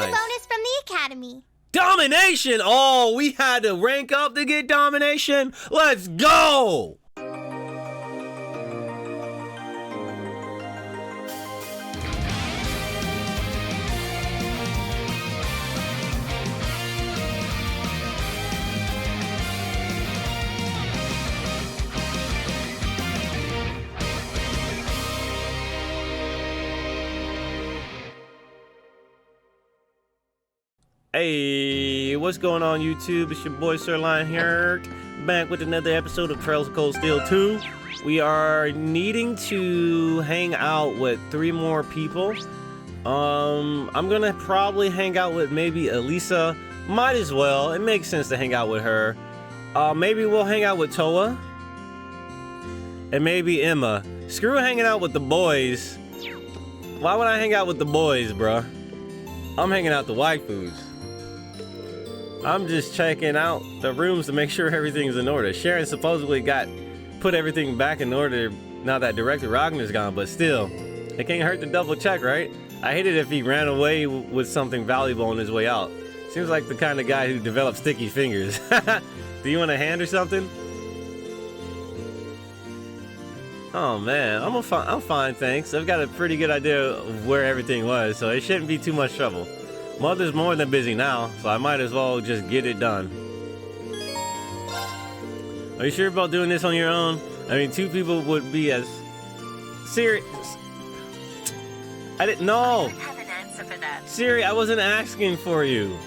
a bonus from the academy. Domination! Oh, we had to rank up to get domination? Let's go! Hey, what's going on YouTube? It's your boy Sirline here, back with another episode of Trails of Cold Steel 2. We are needing to hang out with 3 more people. I'm gonna probably hang out with maybe Elisa. Might as well, it makes sense to hang out with her. Maybe we'll hang out with Toa. And maybe Emma. Screw hanging out with the boys. Why would I hang out with the boys, bruh? I'm hanging out the waifus. I'm just checking out the rooms to make sure everything's in order. Sharon supposedly put everything back in order now that Director Ragner's gone, but still, it can't hurt to double check, right? I hate it if he ran away with something valuable on his way out. Seems like the kind of guy who developed sticky fingers. Do you want a hand or something? Oh man, I'm fine, thanks. I've got a pretty good idea of where everything was, so it shouldn't be too much trouble. Mother's more than busy now, so I might as well just get it done. Are you sure about doing this on your own? I mean, 2 people would be as serious. I didn't know. I don't have an answer for that. Siri, I wasn't asking for you.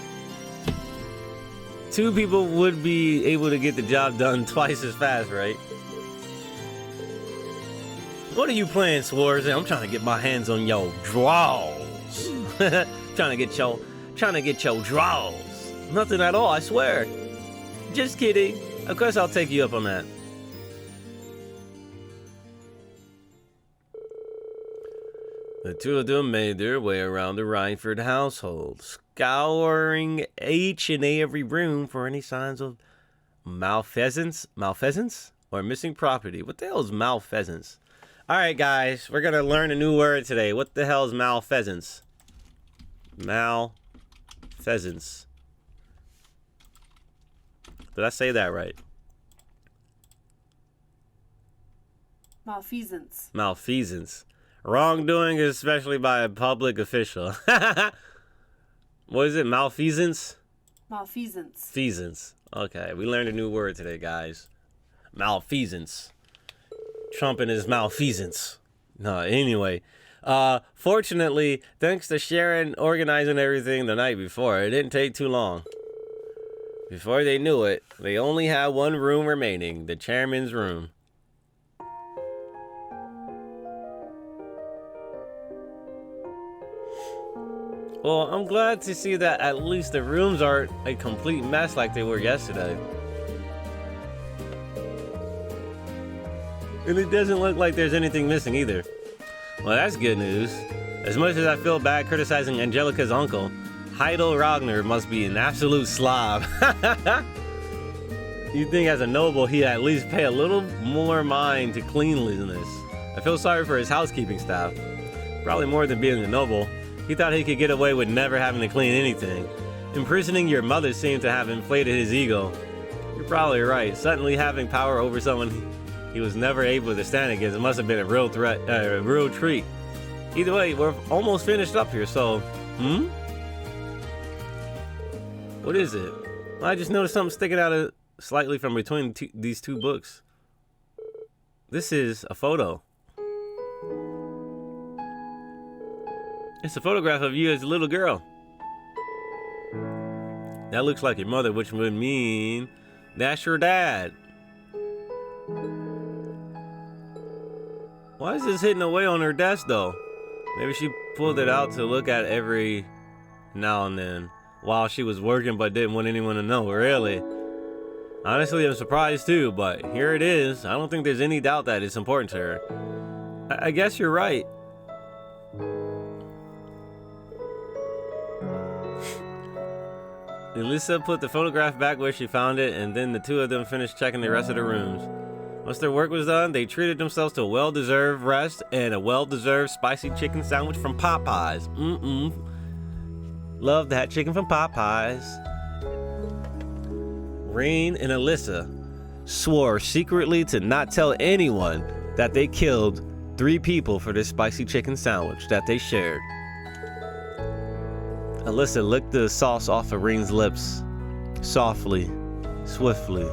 2 people would be able to get the job done twice as fast, right? What are you playing, Swords? I'm trying to get my hands on your draws. trying to get your draws. Nothing at all, I swear. Just kidding. Of course I'll take you up on that. The 2 of them made their way around the Rhineford household, scouring each and every room for any signs of malfeasance or missing property. What the hell is malfeasance? Alright guys, we're gonna learn a new word today. What the hell is malfeasance? Malfeasance. Did I say that right? Malfeasance. Malfeasance. Wrongdoing, especially by a public official. What is it? Malfeasance? Malfeasance. Feasance. Okay, we learned a new word today, guys. Malfeasance. Trump and his malfeasance. No, anyway. Fortunately, thanks to Sharon organizing everything the night before, it didn't take too long. Before they knew it, they only had 1 room remaining, the chairman's room. Well, I'm glad to see that at least the rooms aren't a complete mess like they were yesterday. And it doesn't look like there's anything missing either. Well, that's good news. As much as I feel bad criticizing Angelica's uncle, Heidel Ragnar must be an absolute slob. You'd think as a noble he'd at least pay a little more mind to cleanliness. I feel sorry for his housekeeping staff. Probably more than being a noble. He thought he could get away with never having to clean anything. Imprisoning your mother seemed to have inflated his ego. You're probably right. Suddenly having power over someone he was never able to stand against, it must have been a real threat, a real treat. Either way, we're almost finished up here, so, What is it? I just noticed something sticking out slightly from between these 2 books. This is a photo. It's a photograph of you as a little girl. That looks like your mother, which would mean that's your dad. Why is this hidden away on her desk though? Maybe she pulled it out to look at every now and then while she was working but didn't want anyone to know, really. Honestly, I'm surprised too, but here it is. I don't think there's any doubt that it's important to her. I guess you're right. Elisa put the photograph back where she found it, and then the 2 of them finished checking the rest of the rooms. Once their work was done, they treated themselves to a well-deserved rest and a well-deserved spicy chicken sandwich from Popeyes. Love that chicken from Popeyes. Rain and Alyssa swore secretly to not tell anyone that they killed 3 people for this spicy chicken sandwich that they shared. Alyssa licked the sauce off of Rain's lips, softly, swiftly.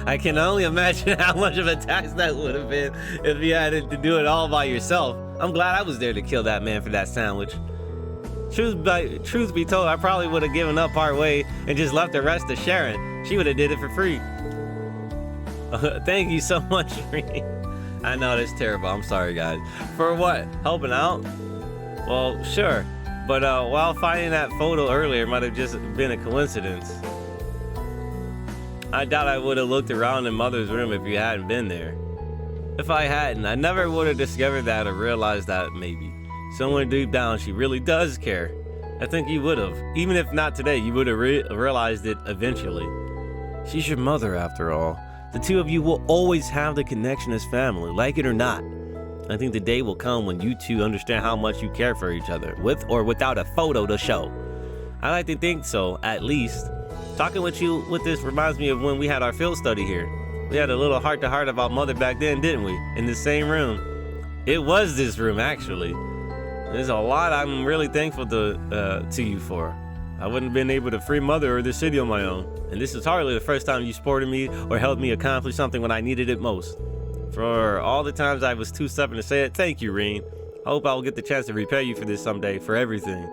I can only imagine how much of a task that would have been if you had to do it all by yourself. I'm glad I was there to kill that man for that sandwich. Truth be told, I probably would have given up part way and just left the rest to Sharon. She would have did it for free. Thank you so much, Reed. I know that's terrible. I'm sorry, guys. For what? Helping out? Well, sure. But while finding that photo earlier might have just been a coincidence. I doubt I would have looked around in Mother's room if you hadn't been there. If I hadn't, I never would have discovered that or realized that maybe. Somewhere deep down, she really does care. I think you would have. Even if not today, you would have realized it eventually. She's your mother, after all. The two of you will always have the connection as family, like it or not. I think the day will come when you two understand how much you care for each other, with or without a photo to show. I like to think so, at least. Talking with you with this reminds me of when we had our field study here. We had a little heart-to-heart about Mother back then, didn't we? In the same room. It was this room, actually. There's a lot I'm really thankful to you for. I wouldn't have been able to free Mother or the city on my own. And this is hardly the first time you supported me or helped me accomplish something when I needed it most. For all the times I was too stubborn to say it, thank you, Reen. I hope I will get the chance to repay you for this someday, for everything.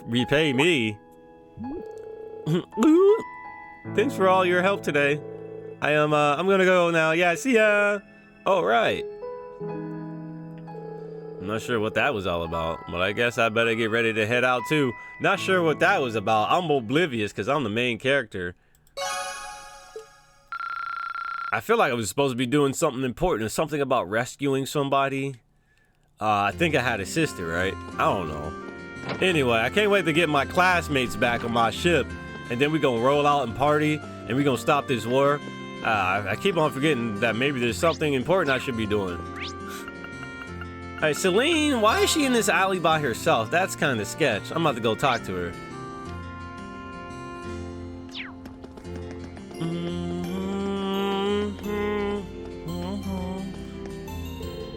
Repay me? Thanks for all your help today. I'm gonna go now. Yeah, see ya. All right. I'm not sure what that was all about, but I guess I better get ready to head out too. Not sure what that was about. I'm oblivious because I'm the main character. I feel like I was supposed to be doing something important, something about rescuing somebody. I think I had a sister, right? I don't know. Anyway, I can't wait to get my classmates back on my ship, and then we gonna roll out and party, and we gonna stop this war. I keep on forgetting that maybe there's something important I should be doing. Hey, Celine, why is she in this alley by herself? That's kind of sketch. I'm about to go talk to her.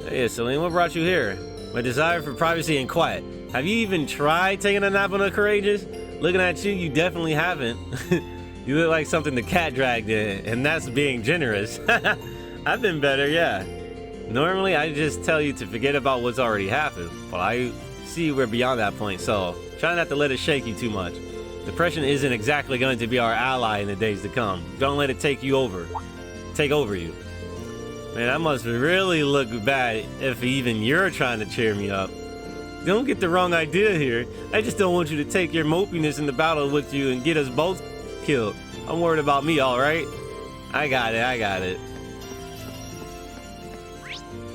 Hey, Celine, what brought you here? My desire for privacy and quiet. Have you even tried taking a nap on the Courageous? Looking at you, you definitely haven't. You look like something the cat dragged in, and that's being generous. I've been better, yeah. Normally, I just tell you to forget about what's already happened, but I see we're beyond that point, so try not to let it shake you too much. Depression isn't exactly going to be our ally in the days to come. Don't let it take over you. Man, that must really look bad if even you're trying to cheer me up. Don't get the wrong idea here. I just don't want you to take your mopiness in the battle with you and get us both killed. I'm worried about me, all right? I got it.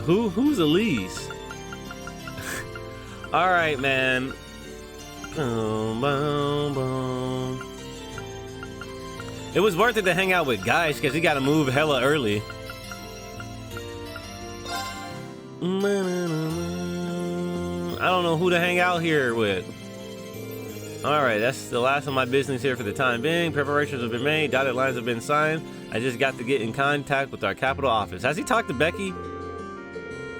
Who's Elise? All right, man. Boom, boom, boom. It was worth it to hang out with Guys because he got to move hella early. I don't know who to hang out here with. All right, that's the last of my business here for the time being. Preparations have been made. Dotted lines have been signed. I just got to get in contact with our capital office. Has he talked to Becky?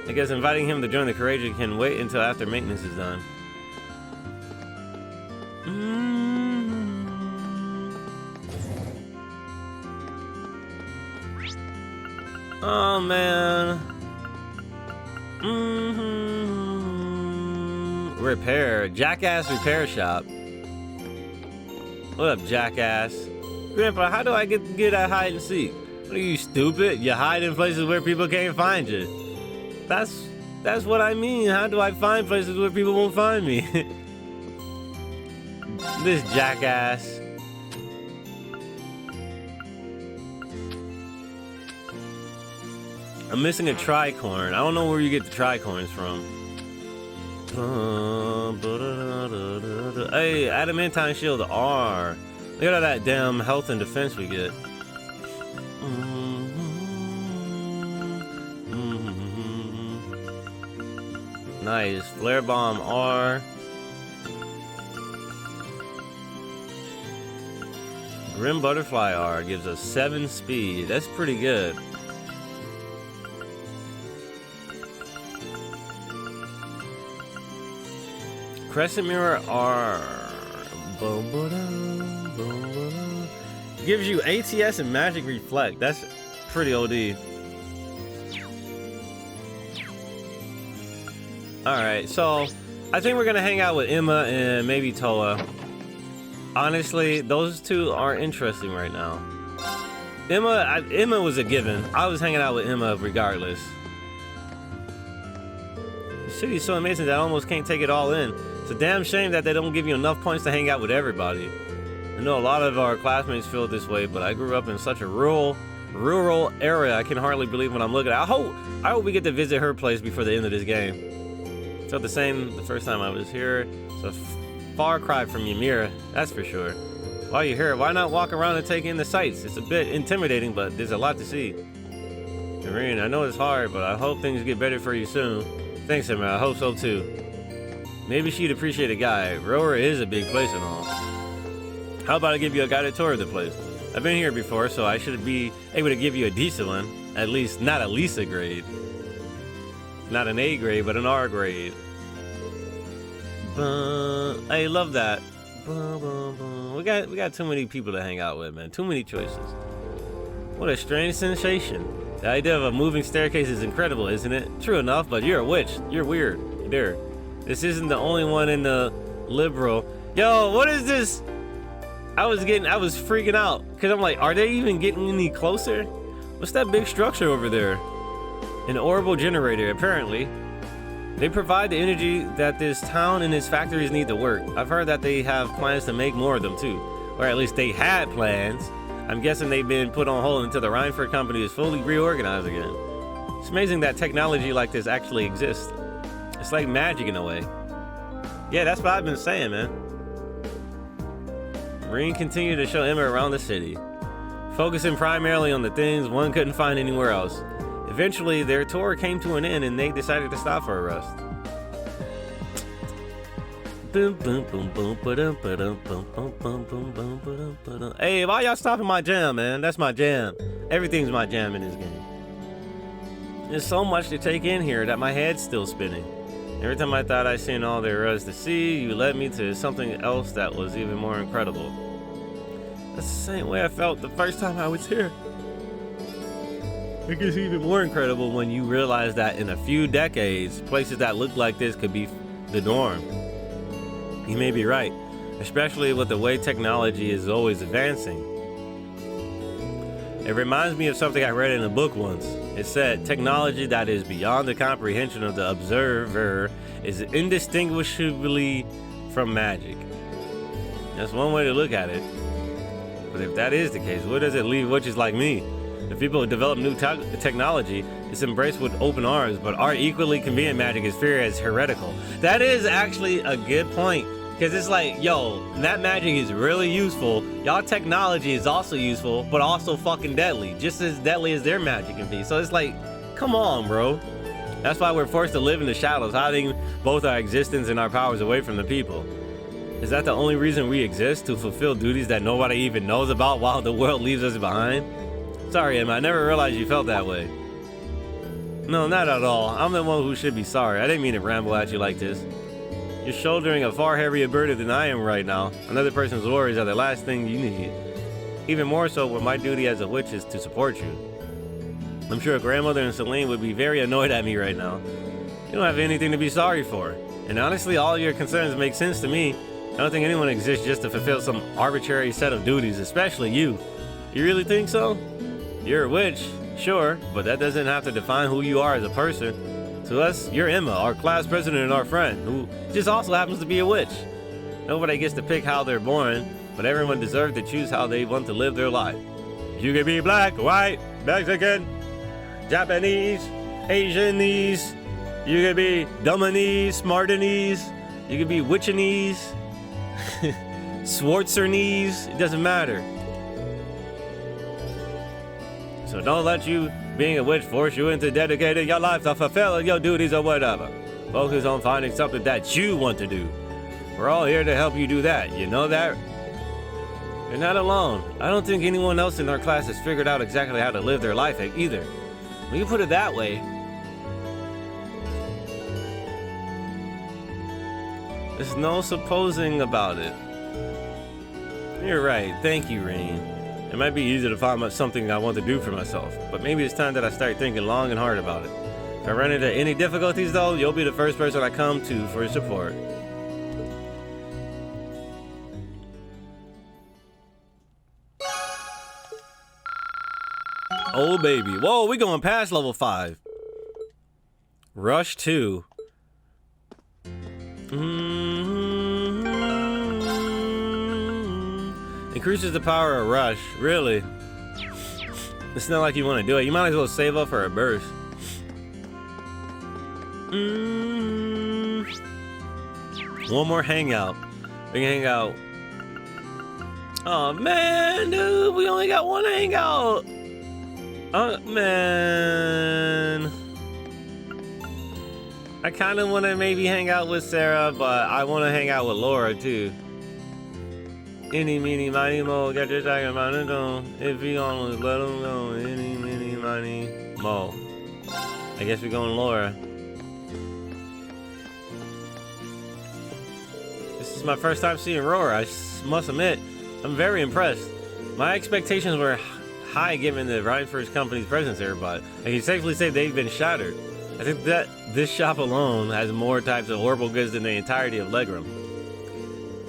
I guess inviting him to join the Courageous can wait until after maintenance is done. Oh, man. Repair. Jackass Repair Shop. What up, Jackass? Grandpa, how do I get at hide and seek? What are you, stupid? You hide in places where people can't find you. That's what I mean. How do I find places where people won't find me? This jackass. I'm missing a tricorn. I don't know where you get the tricorns from. Hey, adamantine shield R. Look at all that damn health and defense we get. Nice. Flare bomb R. Grim Butterfly R gives us 7 speed. That's pretty good. Crescent Mirror R gives you ATS and Magic Reflect. That's pretty OD. Alright, so I think we're gonna hang out with Emma and maybe Toa. Honestly, those two aren't interesting right now. Emma was a given. I was hanging out with Emma regardless. The city's so amazing that I almost can't take it all in. It's a damn shame that they don't give you enough points to hang out with everybody. I know a lot of our classmates feel this way, but I grew up in such a rural area. I can hardly believe when I'm looking at it. I hope we get to visit her place before the end of this game. It felt the same the first time I was here. It's a far cry from Ymir, that's for sure. While you're here, why not walk around and take in the sights? It's a bit intimidating, but there's a lot to see. Irene, I know it's hard, but I hope things get better for you soon. Thanks, Emma. I hope so too. Maybe she'd appreciate a guide. Rower is a big place and all. How about I give you a guided tour of the place? I've been here before, so I should be able to give you a decent one. At least, not a Lisa grade. Not an A grade, but an R grade. I love that. We got too many people to hang out with, man. Too many choices. What a strange sensation. The idea of a moving staircase is incredible, isn't it? True enough, but you're a witch. You're weird. There. This isn't the only one in the liberal. Yo, what is this? I was freaking out because I'm like, are they even getting any closer? What's that big structure over there? An orbital generator, apparently. They provide the energy that this town and its factories need to work. I've heard that they have plans to make more of them too. Or at least they had plans. I'm guessing they've been put on hold until the Rhineford company is fully reorganized again. It's amazing that technology like this actually exists. It's like magic in a way. Yeah, that's what I've been saying, man. Marine continued to show Emma around the city, focusing primarily on the things one couldn't find anywhere else. Eventually, their tour came to an end and they decided to stop for a rest. Hey, why y'all stopping my jam, man? That's my jam. Everything's my jam in this game. There's so much to take in here that my head's still spinning. Every time I thought I seen all there was to see, you led me to something else that was even more incredible. That's the same way I felt the first time I was here. It gets even more incredible when you realize that in a few decades, places that look like this could be the norm. You may be right, especially with the way technology is always advancing. It reminds me of something I read in a book once. It said, technology that is beyond the comprehension of the observer is indistinguishably from magic. That's one way to look at it. But if that is the case, what does it leave witches like me? If people develop new technology, it's embraced with open arms, but our equally convenient magic is feared as heretical. That is actually a good point, because it's like, yo, that magic is really useful. Y'all technology is also useful, but also fucking deadly, just as deadly as their magic can be. So it's like, come on, bro. That's why we're forced to live in the shadows, hiding both our existence and our powers away from the people. Is that the only reason we exist? To fulfill duties that nobody even knows about while the world leaves us behind? Sorry, Emma, I never realized you felt that way. No, not at all. I'm the one who should be sorry. I didn't mean to ramble at you like this. You're shouldering a far heavier burden than I am right now. Another person's worries are the last thing you need. Even more so when my duty as a witch is to support you. I'm sure grandmother and Celine would be very annoyed at me right now. You don't have anything to be sorry for. And honestly, all your concerns make sense to me. I don't think anyone exists just to fulfill some arbitrary set of duties, especially you. You really think so? You're a witch, sure, but that doesn't have to define who you are as a person. To us, you're Emma, our class president and our friend, who just also happens to be a witch. Nobody gets to pick how they're born, but everyone deserves to choose how they want to live their life. You can be black, white, Mexican, Japanese, Asianese. You can be dumbanese, smartanese. You can be witchanese, Swartzernese. It doesn't matter. So don't let you being a witch force you into dedicating your life to fulfilling your duties or whatever. Focus on finding something that you want to do. We're all here to help you do that. You know that? You're not alone. I don't think anyone else in our class has figured out exactly how to live their life either. When you put it that way, there's no supposing about it. You're right. Thank you, Rain. It might be easy to find something I want to do for myself, but maybe it's time that I start thinking long and hard about it. If I run into any difficulties, though, you'll be the first person I come to for support. Oh, baby. Whoa, we going past level 5. Rush 2. Increases the power of Rush. Really? It's not like you want to do it. You might as well save up for a burst. One more hangout. We can hang out. Oh, man, dude. We only got one hangout. Oh, man. I kind of want to maybe hang out with Sarah, but I want to hang out with Laura, too. Any, meeny, miny, mo. Got your talking about it, go. If you almost let them go. Any, meeny, miny, mo. I guess we're going Laura. This is my first time seeing Aurora. I must admit, I'm very impressed. My expectations were high given the Rhineford company's presence here, but I can safely say they've been shattered. I think that this shop alone has more types of horrible goods than the entirety of Legram.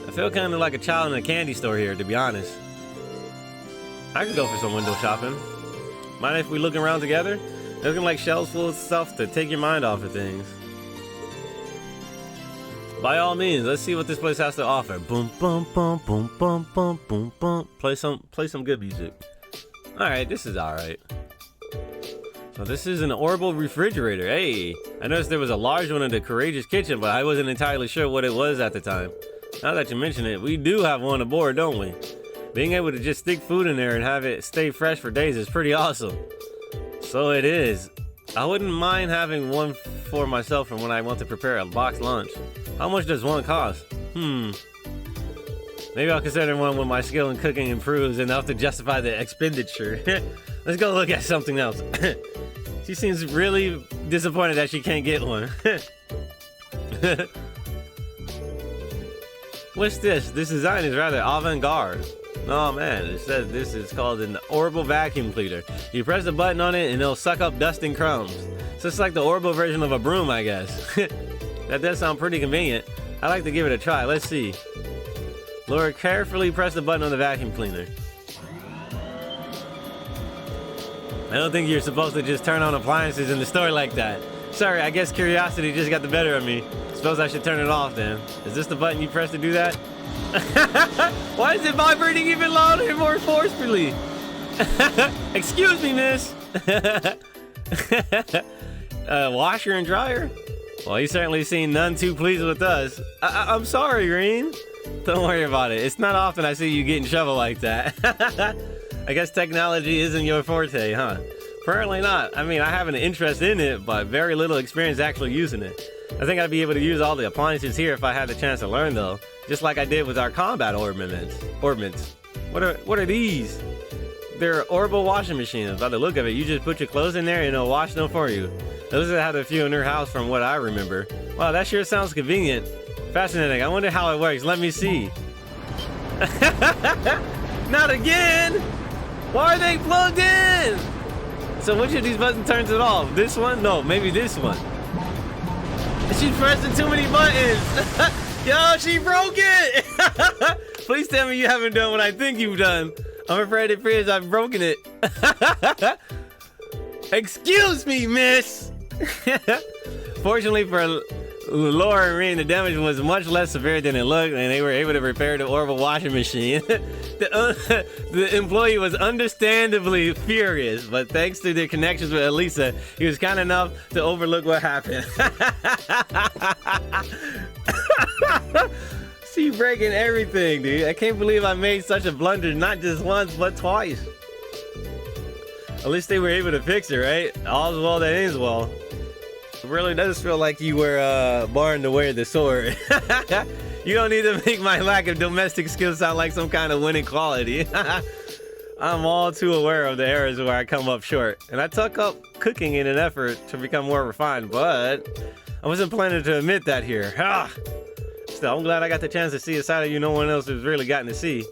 I feel kind of like a child in a candy store here, to be honest. I could go for some window shopping. Mind if we look around together? Looking like shelves full of stuff to take your mind off of things. By all means, let's see what this place has to offer. Boom, boom, boom, boom, boom, boom, boom, boom. Play some good music. Alright, this is alright. So this is an orbital refrigerator. Hey, I noticed there was a large one in the Courageous Kitchen, but I wasn't entirely sure what it was at the time. Now that you mention it, we do have one aboard, don't we? Being able to just stick food in there and have it stay fresh for days is pretty awesome. So it is. I wouldn't mind having one for myself for when I want to prepare a boxed lunch. How much does one cost? Maybe I'll consider one when my skill in cooking improves enough to justify the expenditure. Let's go look at something else. She seems really disappointed that she can't get one. What's this? This design is rather avant-garde. Oh man, it says this is called an orbital vacuum cleaner. You press the button on it and it'll suck up dust and crumbs. So it's like the orbital version of a broom, I guess. That does sound pretty convenient. I'd like to give it a try. Let's see. Laura carefully pressed the button on the vacuum cleaner. I don't think you're supposed to just turn on appliances in the store like that. Sorry, I guess curiosity just got the better of me. Suppose I should turn it off then. Is this the button you press to do that? Why is it vibrating even louder and more forcefully? Excuse me, miss. Washer and dryer? Well, you certainly seem none too pleased with us. I'm sorry, Green. Don't worry about it. It's not often I see you get in trouble like that. I guess technology isn't your forte, huh? Apparently not. I mean, I have an interest in it, but very little experience actually using it. I think I'd be able to use all the appliances here if I had the chance to learn, though. Just like I did with our combat ornaments. What are these? They're orbital washing machines. By the look of it, you just put your clothes in there and it'll wash them for you. Those have a few in her house from what I remember. Wow, that sure sounds convenient. Fascinating. I wonder how it works. Let me see. Not again! Why are they plugged in? So which of these buttons turns it off? This one? No, maybe this one. She's pressing too many buttons. Yo, she broke it. Please tell me you haven't done what I think you've done. I'm afraid it appears I've broken it. Excuse me, miss. Fortunately for Laura and Reen, the damage was much less severe than it looked, and they were able to repair the orbital washing machine. The employee was understandably furious, but thanks to their connections with Elisa, he was kind enough to overlook what happened. She breaking everything, dude. I can't believe I made such a blunder, not just once, but twice. At least they were able to fix it, right? All's well that ends well. really does feel like you were born to wear the sword. You don't need to make my lack of domestic skills sound like some kind of winning quality. I'm all too aware of the areas where I come up short, and I took up cooking in an effort to become more refined, but I wasn't planning to admit that here. Still, I'm glad I got the chance to see a side of you no one else has really gotten to see.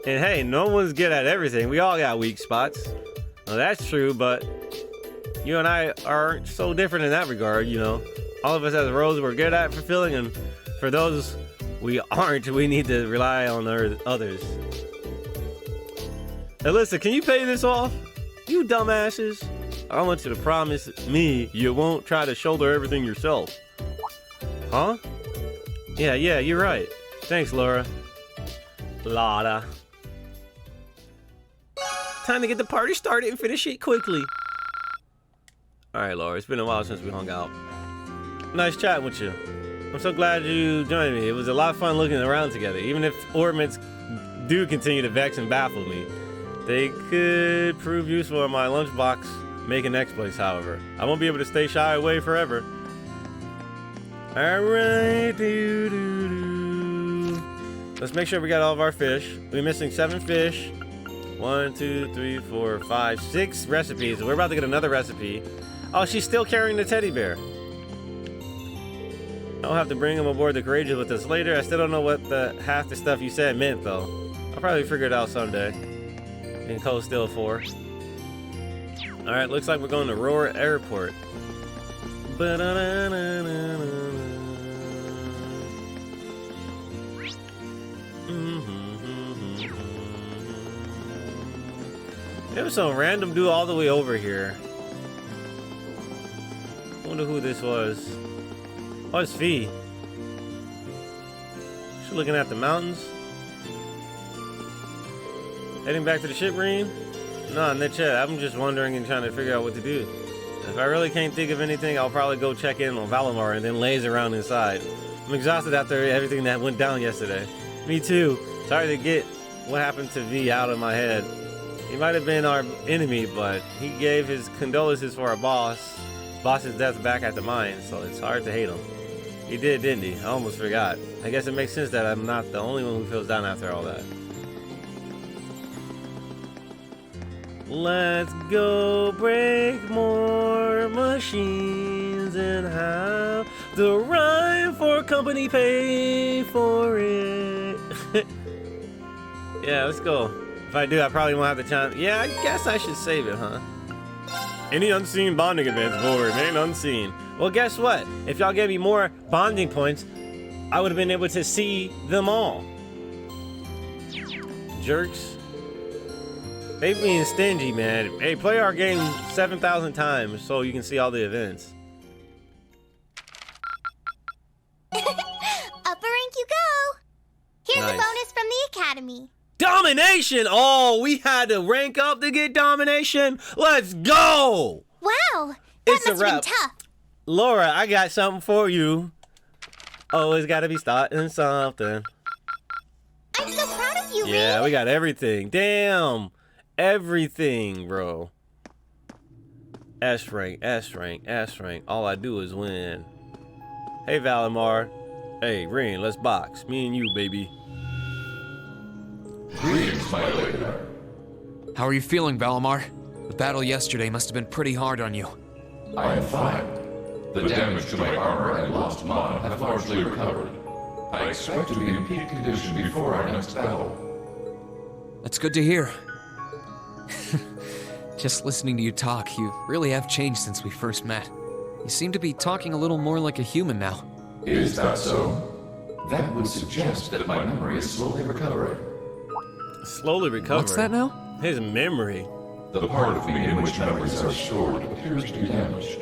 And hey, no one's good at everything. We all got weak spots. Well, that's true, but you and I aren't so different in that regard, you know. All of us have roles we're good at fulfilling, and for those we aren't, we need to rely on others. Alyssa, can you pay this off? You dumbasses. I want you to promise me you won't try to shoulder everything yourself. Huh? Yeah, you're right. Thanks, Laura. Lotta. Time to get the party started and finish it quickly. Alright, Laura, it's been a while since we hung out. Nice chatting with you. I'm so glad you joined me. It was a lot of fun looking around together. Even if ornaments do continue to vex and baffle me, they could prove useful in my lunchbox making exploits, however. I won't be able to stay shy away forever. Alright, let's make sure we got all of our fish. We're missing 7 fish. 1, 2, 3, 4, 5, 6 recipes. We're about to get another recipe. Oh, she's still carrying the teddy bear. I'll have to bring him aboard the Courageous with us later. I still don't know what half the stuff you said meant, though. I'll probably figure it out someday. In Cold Steel 4. Alright, looks like we're going to Roar Airport. There was some random dude all the way over here. Wonder who this was. Oh, it's Fee. She's looking at the mountains. Heading back to the ship, Reen? No, not yet. I'm just wondering and trying to figure out what to do. If I really can't think of anything, I'll probably go check in on Valimar and then laze around inside. I'm exhausted after everything that went down yesterday. Me too. Sorry to get what happened to V out of my head. He might have been our enemy, but he gave his condolences for our boss's death back at the mine, so it's hard to hate him. He did, didn't he? I almost forgot. I guess it makes sense that I'm not the only one who feels down after all that. Let's go break more machines and have the rhyme for company pay for it. Yeah, let's go. If I do, I probably won't have the time. Yeah, I guess I should save it, huh? Any unseen bonding events will remain unseen. Well, guess what? If y'all gave me more bonding points, I would have been able to see them all. Jerks. They being stingy, man. Hey, play our game 7,000 times so you can see all the events. Upper rank you go. Here's Nice. a bonus from the academy. Domination! Oh, we had to rank up to get domination. Let's go! Wow, that It's a must have been wrap. tough. Laura, I got something for you. Always gotta be starting something. I'm so proud of you, Yeah, Reed. we got everything. Damn. Everything, bro. S rank, S rank, S rank. All I do is win. Hey, Valimar. Hey, Rin, let's box. Me and you, baby. Greetings, my lady. How are you feeling, Valimar? The battle yesterday must have been pretty hard on you. I am fine. The damage to my armor and lost mana have largely recovered. I expect to be in peak condition before our next battle. That's good to hear. Just listening to you talk, you really have changed since we first met. You seem to be talking a little more like a human now. Is that so? That would suggest that my memory is slowly recovering. Slowly recovering. What's that now? His memory. The part of me in which memories are stored appears to be damaged.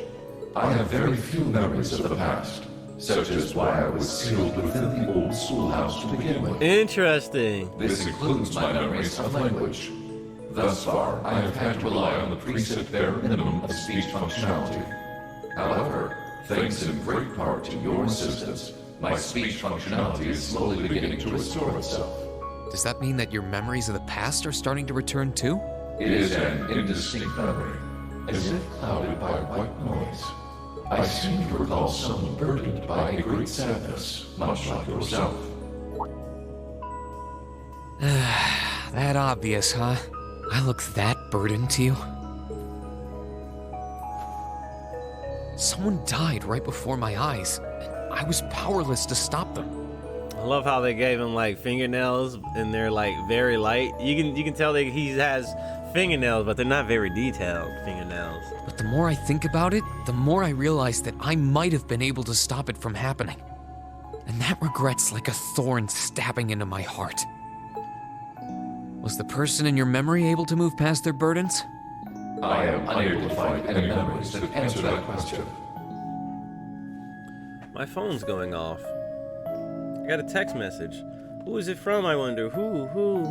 I have very few memories of the past, such as why I was sealed within the old schoolhouse to begin with. Interesting. This includes my memories of language. Thus far, I have had to rely on the preset bare minimum of speech functionality. However, thanks in great part to your assistance, my speech functionality is slowly beginning to restore itself. Does that mean that your memories of the past are starting to return too? It is an indistinct memory, as if clouded by white noise. I seem to recall someone burdened by a great sadness, much like yourself. That obvious, huh? I look that burdened to you? Someone died right before my eyes, and I was powerless to stop them. I love how they gave him like fingernails and they're like very light. You can tell that he has fingernails, but they're not very detailed fingernails. But the more I think about it, the more I realize that I might have been able to stop it from happening. And that regret's like a thorn stabbing into my heart. Was the person in your memory able to move past their burdens? I am unable to find any memories that answer that question. My phone's going off. I got a text message. Who is it from, I wonder? Who?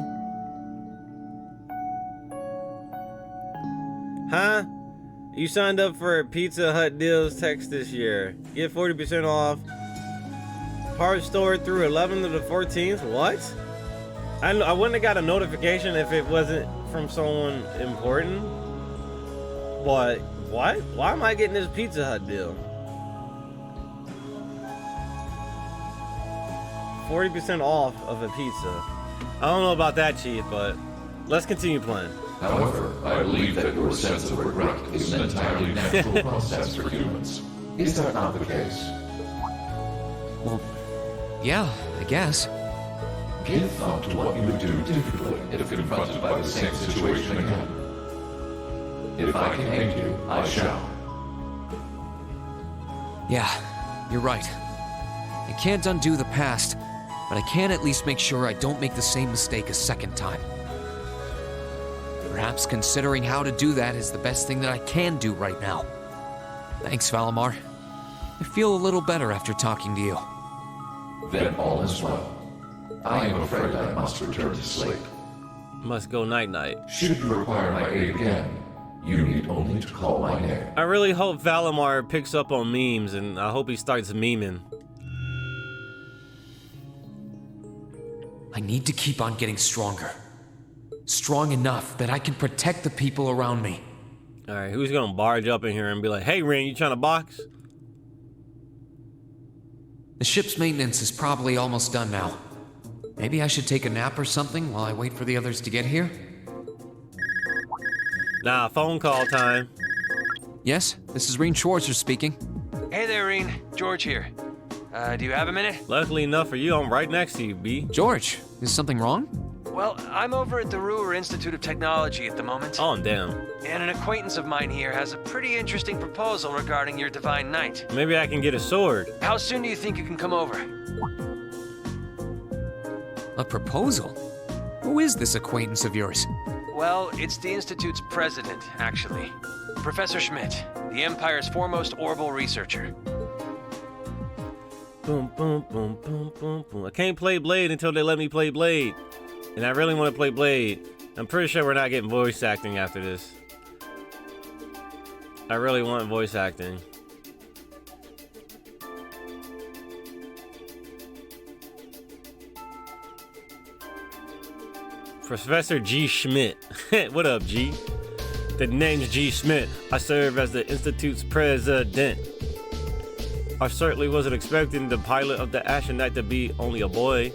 Huh? You signed up for a Pizza Hut deals text this year. Get 40% off. Part store through 11th to the 14th? What? I wouldn't have got a notification if it wasn't from someone important. But what? Why am I getting this Pizza Hut deal? 40% off of a pizza. I don't know about that, Chief, but let's continue playing. However, I believe that your sense of regret is an entirely natural process for humans. Is that not the case? Well, yeah, I guess. Give thought to what you would do differently if confronted by the same situation again. If I can aid you, I shall. Yeah, you're right. I can't undo the past, but I can at least make sure I don't make the same mistake a second time. Perhaps considering how to do that is the best thing that I can do right now. Thanks, Valimar. I feel a little better after talking to you. Then all is well. I am afraid I must return to sleep. Must go night-night. Should you require my aid again, you need only to call my name. I really hope Valimar picks up on memes, and I hope he starts memeing. I need to keep on getting stronger. Strong enough that I can protect the people around me. Alright, who's gonna barge up in here and be like, hey, Ren, you trying to box? The ship's maintenance is probably almost done now. Maybe I should take a nap or something while I wait for the others to get here? Nah, phone call time. Yes, this is Reen Schwarzer speaking. Hey there, Reen. George here. Do you have a minute? Luckily enough for you, I'm right next to you, B. George, is something wrong? Well, I'm over at the Ruhr Institute of Technology at the moment. Oh, damn. And an acquaintance of mine here has a pretty interesting proposal regarding your Divine Knight. Maybe I can get a sword. How soon do you think you can come over? A proposal? Who is this acquaintance of yours? Well, it's the Institute's president, actually. Professor Schmidt, the Empire's foremost orbital researcher. Boom, boom, boom, boom, boom, boom. I can't play Blade until they let me play Blade. And I really want to play Blade. I'm pretty sure we're not getting voice acting after this. I really want voice acting. Professor G. Schmidt. What up, G? The name's G. Schmidt. I serve as the Institute's president. I certainly wasn't expecting the pilot of the Ashen Knight to be only a boy.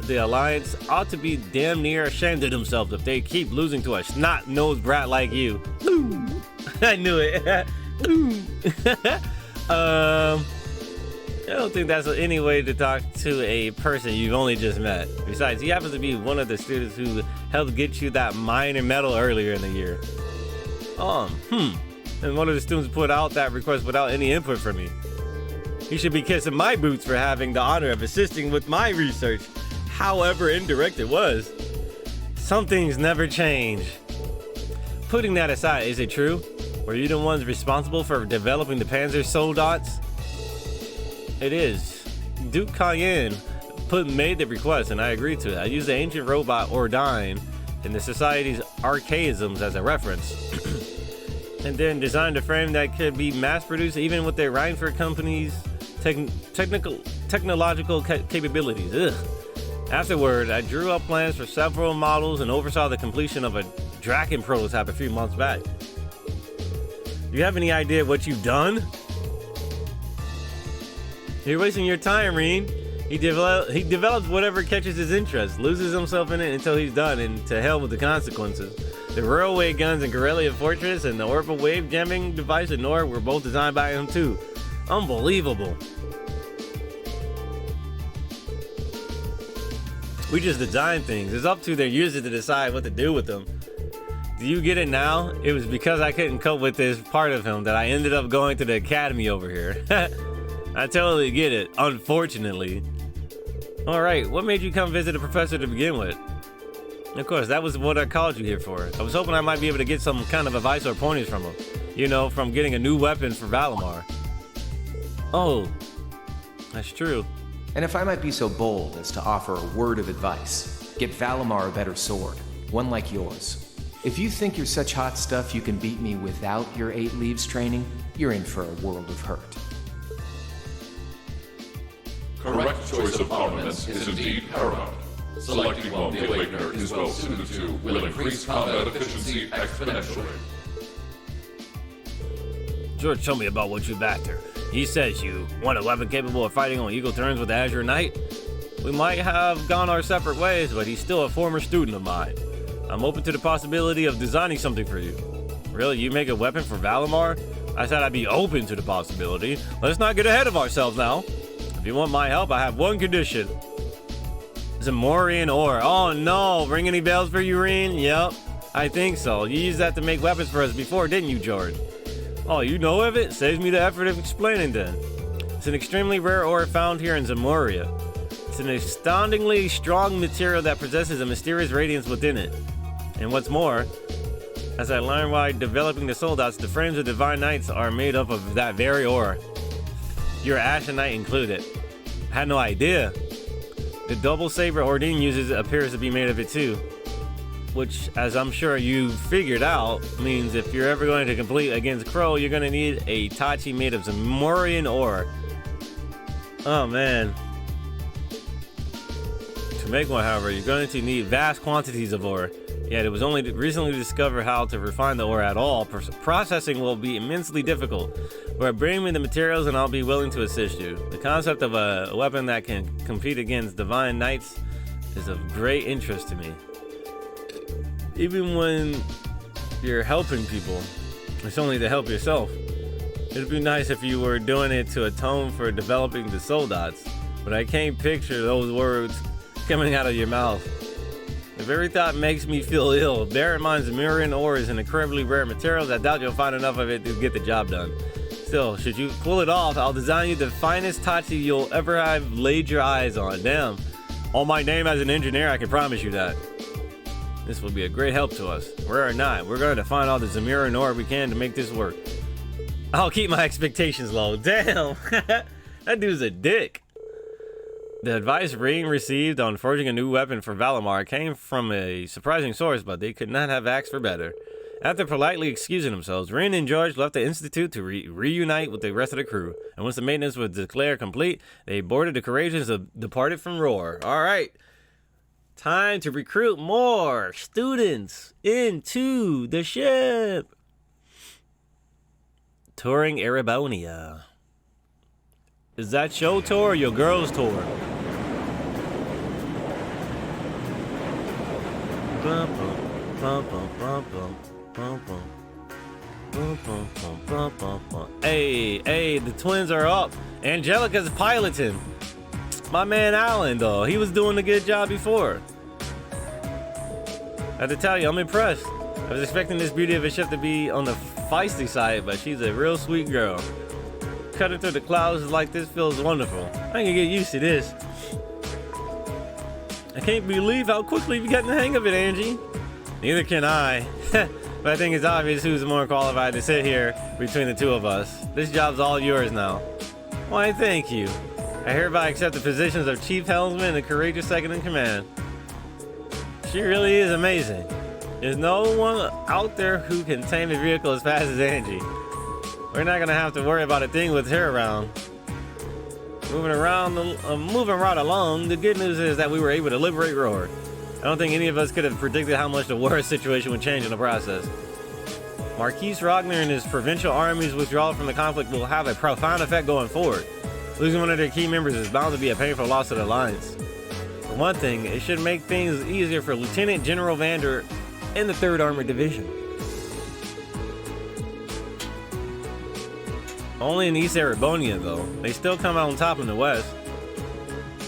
The Alliance ought to be damn near ashamed of themselves if they keep losing to a snot-nosed brat like you. I knew it. I don't think that's any way to talk to a person you've only just met. Besides, he happens to be one of the students who helped get you that minor medal earlier in the year. And one of the students put out that request without any input from me. He should be kissing my boots for having the honor of assisting with my research, however indirect it was. Some things never change. Putting that aside, is it true? Were you the ones responsible for developing the Panzer Soldats? It is. Duke Cayenne made the request and I agreed to it. I used the ancient robot Ordyne and the Society's archaisms as a reference. And then designed a frame that could be mass-produced even with their Reinford company's technological capabilities. Ugh. Afterward, I drew up plans for several models and oversaw the completion of a Draken prototype a few months back. Do you have any idea what you've done? You're wasting your time, Reen. He develops whatever catches his interest, loses himself in it until he's done, and to hell with the consequences. The railway guns in Corellia Fortress and the orbital wave jamming device in Nora were both designed by him too. Unbelievable. We just design things. It's up to their users to decide what to do with them. Do you get it now? It was because I couldn't cope with this part of him that I ended up going to the academy over here. I totally get it, unfortunately. Alright, what made you come visit the professor to begin with? Of course, that was what I called you here for. I was hoping I might be able to get some kind of advice or pointers from him. You know, from getting a new weapon for Valimar. Oh, that's true. And if I might be so bold as to offer a word of advice, get Valimar a better sword, one like yours. If you think you're such hot stuff you can beat me without your 8 leaves training, you're in for a world of hurt. Correct choice of armaments is indeed paramount. Selecting one the Awakener is well suited to will increase combat efficiency exponentially. George told me about what you've after. He says you want a weapon capable of fighting on equal terms with the Azure Knight. We might have gone our separate ways, but he's still a former student of mine. I'm open to the possibility of designing something for you. Really, you make a weapon for Valimar? I said I'd be open to the possibility. Let's not get ahead of ourselves now. If you want my help, I have one condition. Zamorian ore. Oh no, ring any bells for you, Reen? Yep, I think so. You used that to make weapons for us before, didn't you, George? Oh, you know of it? Saves me the effort of explaining then. It's an extremely rare ore found here in Zamoria. It's an astoundingly strong material that possesses a mysterious radiance within it. And what's more, as I learned while developing the soldats, the frames of Divine Knights are made up of that very ore. Your Ashen Knight included. I had no idea. The double saber Ordine uses appears to be made of it too. Which, as I'm sure you figured out, means if you're ever going to compete against Crow, you're going to need a Tachi made of Zamorian ore. Oh man. To make one, however, you're going to need vast quantities of ore. Yet it was only recently discovered how to refine the ore at all. Processing will be immensely difficult. But bring me the materials and I'll be willing to assist you. The concept of a weapon that can compete against Divine Knights is of great interest to me. Even when you're helping people, it's only to help yourself. It'd be nice if you were doing it to atone for developing the soldats, but I can't picture those words coming out of your mouth. The very thought makes me feel ill. Bear in mind, Zamorian ore is an incredibly rare material. I doubt you'll find enough of it to get the job done. Still, should you pull it off, I'll design you the finest Tachi you'll ever have laid your eyes on. Damn. On my name as an engineer, I can promise you that. This will be a great help to us. We're not. We're going to find all the Zamorian ore we can to make this work. I'll keep my expectations low. Damn. That dude's a dick. The advice Reen received on forging a new weapon for Valimar came from a surprising source, but they could not have asked for better. After politely excusing themselves, Reen and George left the Institute to reunite with the rest of the crew. And once the maintenance was declared complete, they boarded the Courageous and departed from Roar. Alright, time to recruit more students into the ship. Touring Erebonia. Is that your tour or your girl's tour? Hey, the twins are up. Angelica's piloting. My man Alan, though, he was doing a good job before. I have to tell you, I'm impressed. I was expecting this beauty of a ship to be on the feisty side, but she's a real sweet girl. Cutting through the clouds like this feels wonderful. I can get used to this. I can't believe how quickly we got the hang of it, Angie. Neither can I. But I think it's obvious who's more qualified to sit here between the two of us. This job's all yours now. Why, thank you. I hereby accept the positions of Chief Helmsman and Courageous Second in Command. She really is amazing. There's no one out there who can tame a vehicle as fast as Angie. We're not gonna have to worry about a thing with her around. Moving right along, the good news is that we were able to liberate Roar. I don't think any of us could have predicted how much the war situation would change in the process. Marquise Rogner and his provincial army's withdrawal from the conflict will have a profound effect going forward. Losing one of their key members is bound to be a painful loss to the Alliance. For one thing, it should make things easier for Lieutenant General Vander and the 3rd Armored Division. Only in East Erebonia, though. They still come out on top in the West.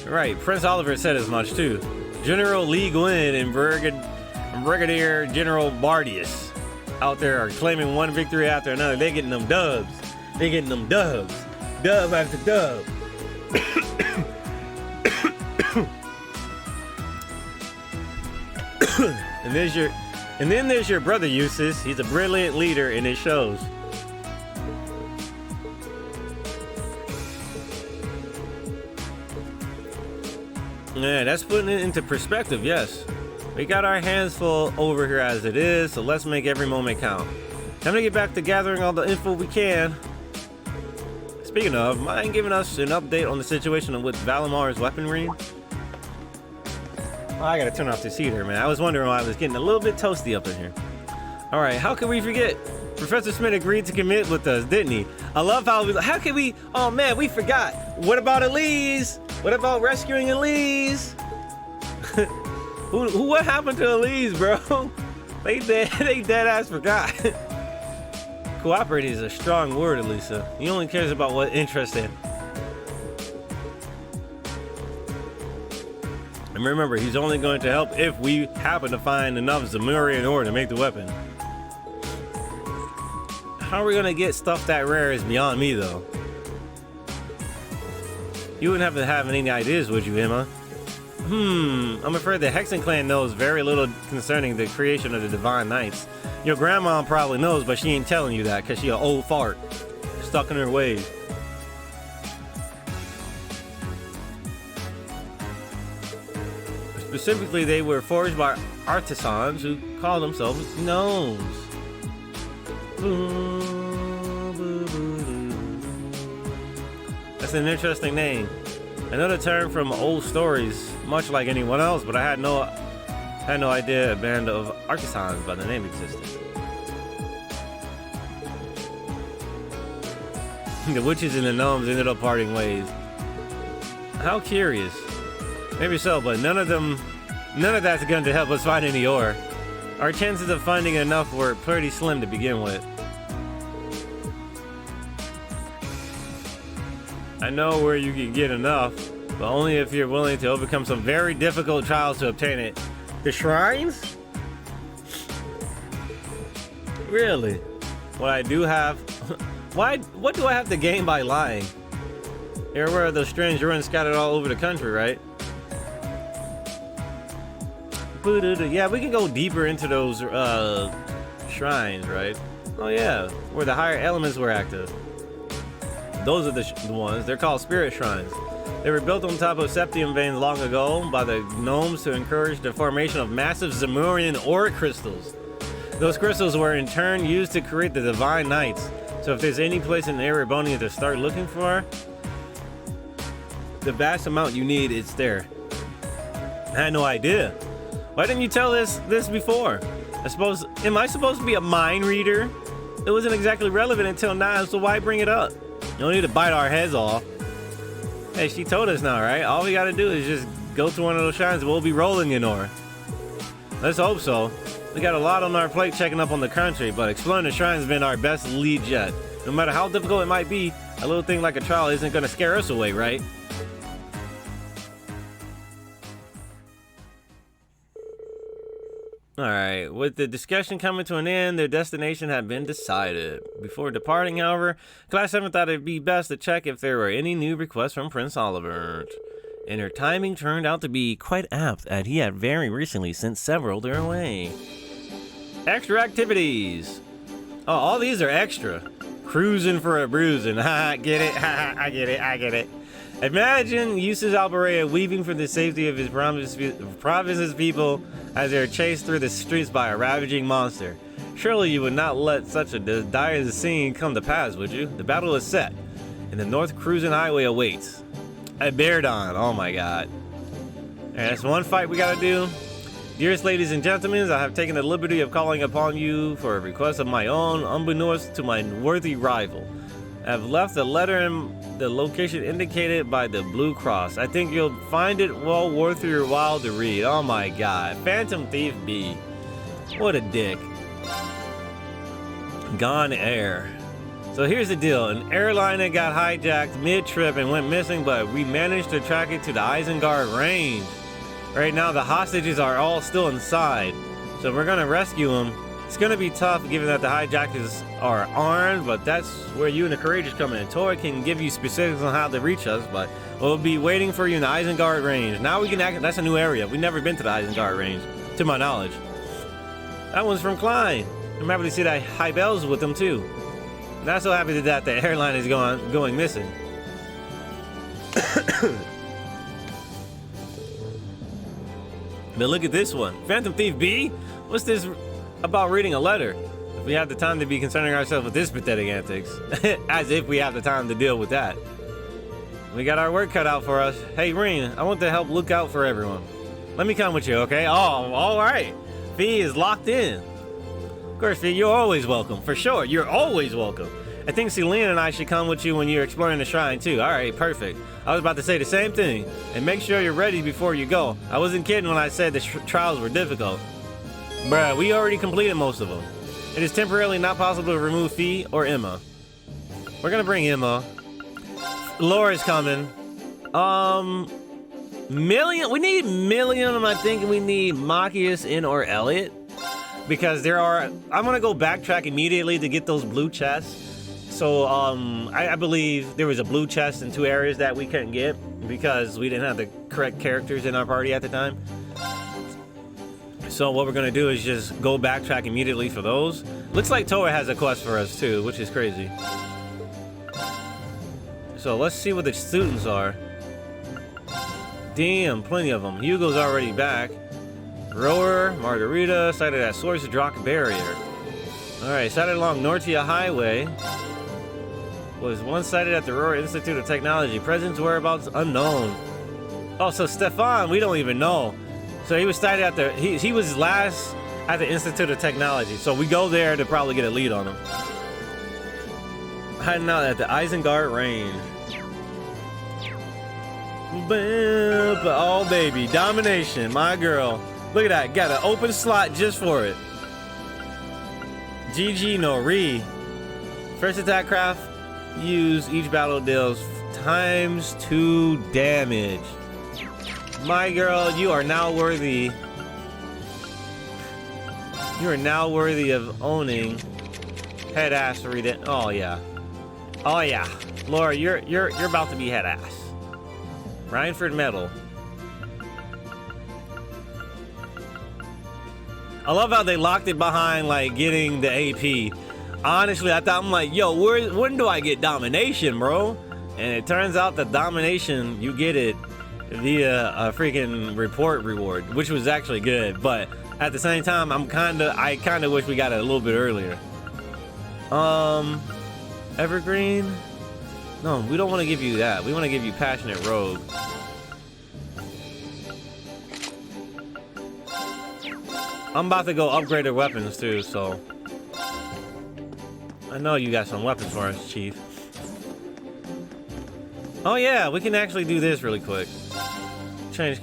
Right, Prince Oliver said as much, too. General Lee Gwyn and Brigadier General Bardius out there are claiming one victory after another. They're getting them dubs. They're getting them dubs. Dub after dub. And then there's your brother Eustace. He's a brilliant leader and it shows. Yeah, that's putting it into perspective, yes. We got our hands full over here as it is, so let's make every moment count. Time to get back to gathering all the info we can. Speaking of, mind giving us an update on the situation with Valamar's weaponry? Oh, I gotta turn off this heater, man. I was wondering why I was getting a little bit toasty up in here. Alright, how could we forget? Professor Smith agreed to commit with us, didn't he? I love how could we, oh man, we forgot. What about Elise? What about rescuing Elise? What happened to Elise, bro? They dead ass forgot. Cooperating is a strong word, Elisa. He only cares about what interests him. And remember, he's only going to help if we happen to find enough Zemurian ore to make the weapon. How are we gonna get stuff that rare is beyond me, though. You wouldn't have any ideas, would you, Emma? I'm afraid the Hexen clan knows very little concerning the creation of the Divine Knights. Your grandma probably knows, but she ain't telling you that because she an old fart. Stuck in her ways. Specifically, they were forged by artisans who call themselves gnomes. That's an interesting name. Another term from old stories, much like anyone else, but I had no idea a band of artisans by the name existed. The witches and the gnomes ended up parting ways. How curious. Maybe so, but none of that's going to help us find any ore. Our chances of finding enough were pretty slim to begin with. I know where you can get enough, but only if you're willing to overcome some very difficult trials to obtain it. The shrines? Really? What I do have... What do I have to gain by lying? You're aware of those strange ruins scattered all over the country, right? Yeah, we can go deeper into those shrines, right? Oh yeah, where the higher elements were active. Those are the ones. They're called spirit shrines. They were built on top of septium veins long ago by the gnomes to encourage the formation of massive Zemurian ore crystals. Those crystals were in turn used to create the Divine Knights. So if there's any place in Erebonia to start looking for the vast amount you need, it's there. I had no idea. Why didn't you tell this before? Am I supposed to be a mind reader? It wasn't exactly relevant until now, so why bring it up? You don't need to bite our heads off. Hey, she told us now, right? All we gotta do is just go to one of those shrines and we'll be rolling in ore. Let's hope so. We got a lot on our plate checking up on the country, but exploring the shrines has been our best lead yet. No matter how difficult it might be, a little thing like a trial isn't gonna scare us away, right? Alright, with the discussion coming to an end, their destination had been decided. Before departing, however, Class 7 thought it'd be best to check if there were any new requests from Prince Oliver. And her timing turned out to be quite apt, as he had very recently sent several their way. Extra activities! Oh, all these are extra. Cruising for a bruising. Ha, get it? Ha, I get it. Imagine Eustace Alberea weeping for the safety of his province's people as they are chased through the streets by a ravaging monster. Surely you would not let such a dire scene come to pass, would you? The battle is set, and the North Cruising Highway awaits. At Beardon, oh my god. Alright, that's one fight we gotta do. Dearest ladies and gentlemen, I have taken the liberty of calling upon you for a request of my own, unbeknownst to my worthy rival. I have left a letter in the location indicated by the Blue Cross. I think you'll find it well worth your while to read. Oh my god. Phantom Thief B. What a dick. Gone Air. So here's the deal. An airliner got hijacked mid-trip and went missing, but we managed to track it to the Isengard range. Right now, the hostages are all still inside, so we're gonna rescue them. It's gonna be tough given that the hijackers are armed, but that's where you and the Courageous come in. Tori can give you specifics on how to reach us, but we'll be waiting for you in the Isengard range. Now we can act, that's a new area. We've never been to the Isengard range, to my knowledge. That one's from Klein. I'm happy to see that High Bell's with them too. Not so happy that the airline is going missing. But look at this one. Phantom Thief B? What's this about reading a letter? If we have the time to be concerning ourselves with this pathetic antics. As if we have the time to deal with that. We got our work cut out for us. Hey, Reen, I want to help look out for everyone. Let me come with you, okay? Oh, all right. Fee is locked in. Of course, Fee, you're always welcome. For sure, you're always welcome. I think Celine and I should come with you when you're exploring the shrine, too. All right, perfect. I was about to say the same thing. And make sure you're ready before you go. I wasn't kidding when I said the trials were difficult. Bruh, we already completed most of them. It is temporarily not possible to remove Fee or Emma. We're gonna bring Emma. Laura's coming. Million? We need Million, and I think we need Machias in or Elliot. Because there are... I'm gonna go backtrack immediately to get those blue chests. So, I believe there was a blue chest in 2 areas that we couldn't get because we didn't have the correct characters in our party at the time. So what we're gonna do is just go backtrack immediately for those. Looks like Toa has a quest for us too, which is crazy. So let's see what the students are. Damn, plenty of them. Hugo's already back. Rower, Margarita, sighted at Source Drock Barrier. Alright, sighted along Nortia Highway. Was one sighted at the Roar Institute of Technology. Presence whereabouts unknown. Oh, so Stefan, we don't even know. So he was sighted at the... He was last at the Institute of Technology. So we go there to probably get a lead on him. Hiding out at the Isengard range. Oh, baby. Domination. My girl. Look at that. Got an open slot just for it. GG no re. First attack craft. Use each battle deals ×2 damage. My girl, you are now worthy. You are now worthy of owning head ass to read it. Oh yeah. Oh yeah. Laura, you're about to be head ass. Rhineford Medal. I love how they locked it behind like getting the AP. Honestly, I thought, I'm like, yo, when do I get domination, bro? And it turns out that domination, you get it via a freaking report reward, which was actually good. But at the same time, I kind of wish we got it a little bit earlier. Evergreen? No, we don't want to give you that. We want to give you Passionate Rogue. I'm about to go upgrade our weapons too, so... I know you got some weapons for us, Chief. Oh yeah, we can actually do this really quick. Change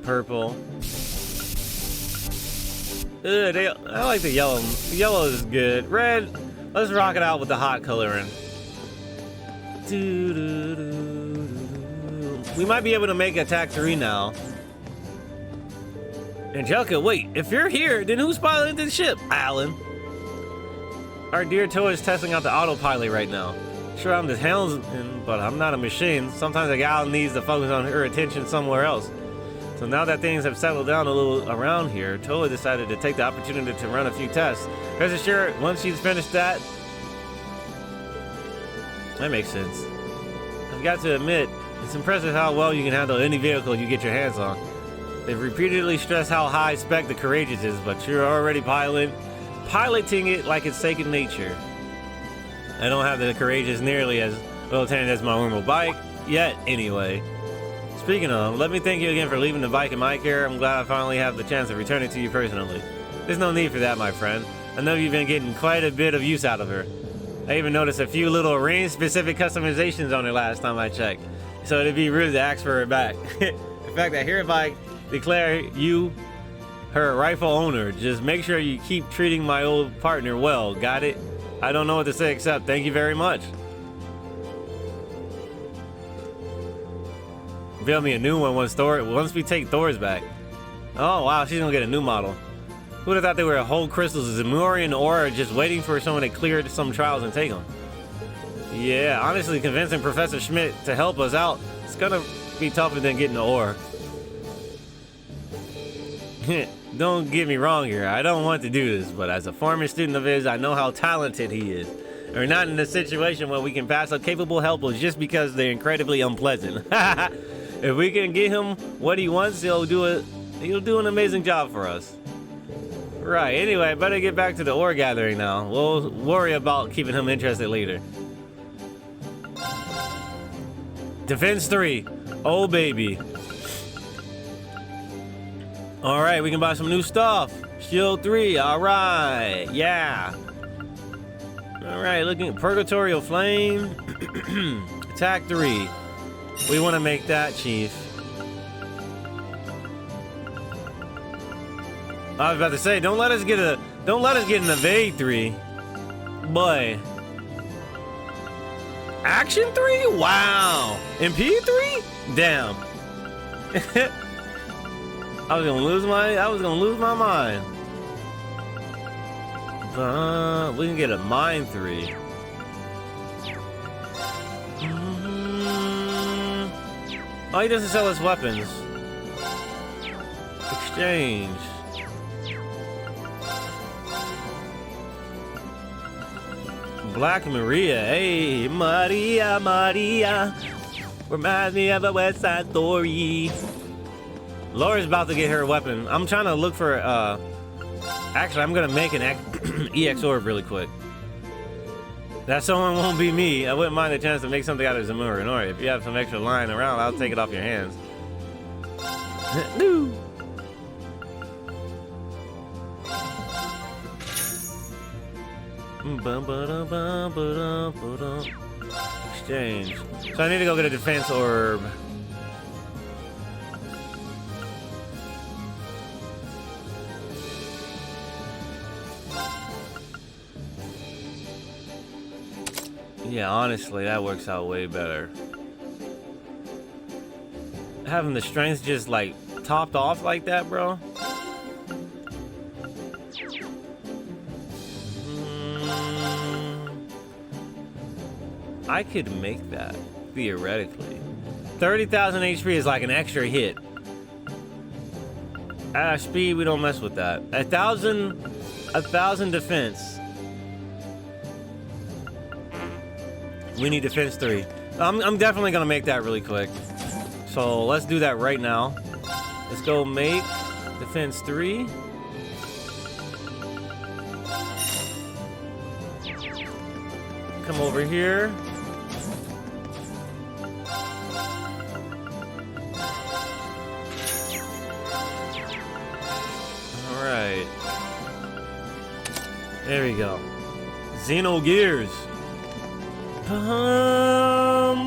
purple. I like the yellow. Yellow is good. Red, let's rock it out with the hot coloring. We might be able to make attack 3 now. Angelica, wait, if you're here, then who's piloting this ship? Alan. Our dear Toa is testing out the autopilot right now. Sure, I'm the helmsman, but I'm not a machine. Sometimes a gal needs to focus on her attention somewhere else. So now that things have settled down a little around here, Toa decided to take the opportunity to run a few tests. Rest assured, once she's finished that makes sense. I've got to admit, it's impressive how well you can handle any vehicle you get your hands on. They've repeatedly stressed how high spec the Courageous is, but you're already piloting it like it's second nature. I don't have the Courageous nearly as well attended as my normal bike yet, anyway. Speaking of, let me thank you again for leaving the bike in my care. I'm glad I finally have the chance to return it to you personally. There's no need for that, my friend. I know you've been getting quite a bit of use out of her. I even noticed a few little range-specific customizations on her last time I checked. So it'd be rude to ask for her back. In fact, I hereby declare you her rightful owner. Just make sure you keep treating my old partner well. Got it? I don't know what to say except thank you very much. Build me a new one once we take Thor's back. Oh wow, she's gonna get a new model. Who'd have thought they were whole crystals of Zemurian ore just waiting for someone to clear some trials and take them? Yeah, honestly, convincing Professor Schmidt to help us out, it's gonna be tougher than getting the ore. Don't get me wrong here, I don't want to do this, but as a former student of his, I know how talented he is. We're not in a situation where we can pass up capable helpers just because they're incredibly unpleasant. If we can get him what he wants, he'll do an amazing job for us. Right, anyway, better get back to the ore gathering now. We'll worry about keeping him interested later. Defense 3. Oh, baby. Alright, we can buy some new stuff. Shield 3, alright. Yeah. Alright, looking at Purgatorial Flame. Attack 3. We want to make that, Chief. I was about to say, don't let us get an evade 3. Boy. Action 3? Wow. MP 3? Damn. I was gonna lose my mind. We can get a mine 3. Oh, he doesn't sell us weapons. Exchange. Black Maria, hey, Maria, Maria. Reminds me of a West Side Story. Laura's about to get her weapon. I'm trying to look for, actually, I'm gonna make an EX orb really quick. That someone won't be me. I wouldn't mind the chance to make something out of Zemurian ore. If you have some extra lying around, I'll take it off your hands. No. Exchange. So I need to go get a defense orb. Yeah, honestly, that works out way better. Having the strength just like topped off like that, bro. I could make that, theoretically. 30,000 HP is like an extra hit. At our speed, we don't mess with that. 1,000 defense. We need defense 3. I'm definitely gonna make that really quick. So let's do that right now. Let's go make defense 3. Come over here. Alright. There we go. Xeno Gears. I've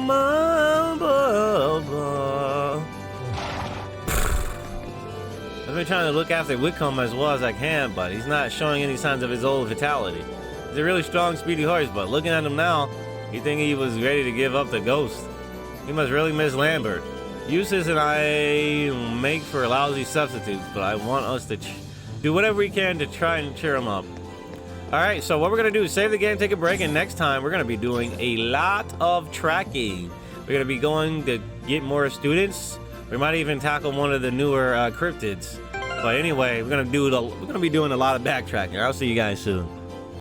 been trying to look after Wickham as well as I can, but he's not showing any signs of his old vitality. He's a really strong, speedy horse, but looking at him now, you'd think he was ready to give up the ghost. He must really miss Lambert. Eustace and I make for lousy substitutes, but I want us to do whatever we can to try and cheer him up. Alright, so what we're going to do is save the game, take a break, and next time we're going to be doing a lot of tracking. We're going to be going to get more students. We might even tackle one of the newer cryptids. But anyway, we're going to be doing a lot of backtracking. I'll see you guys soon.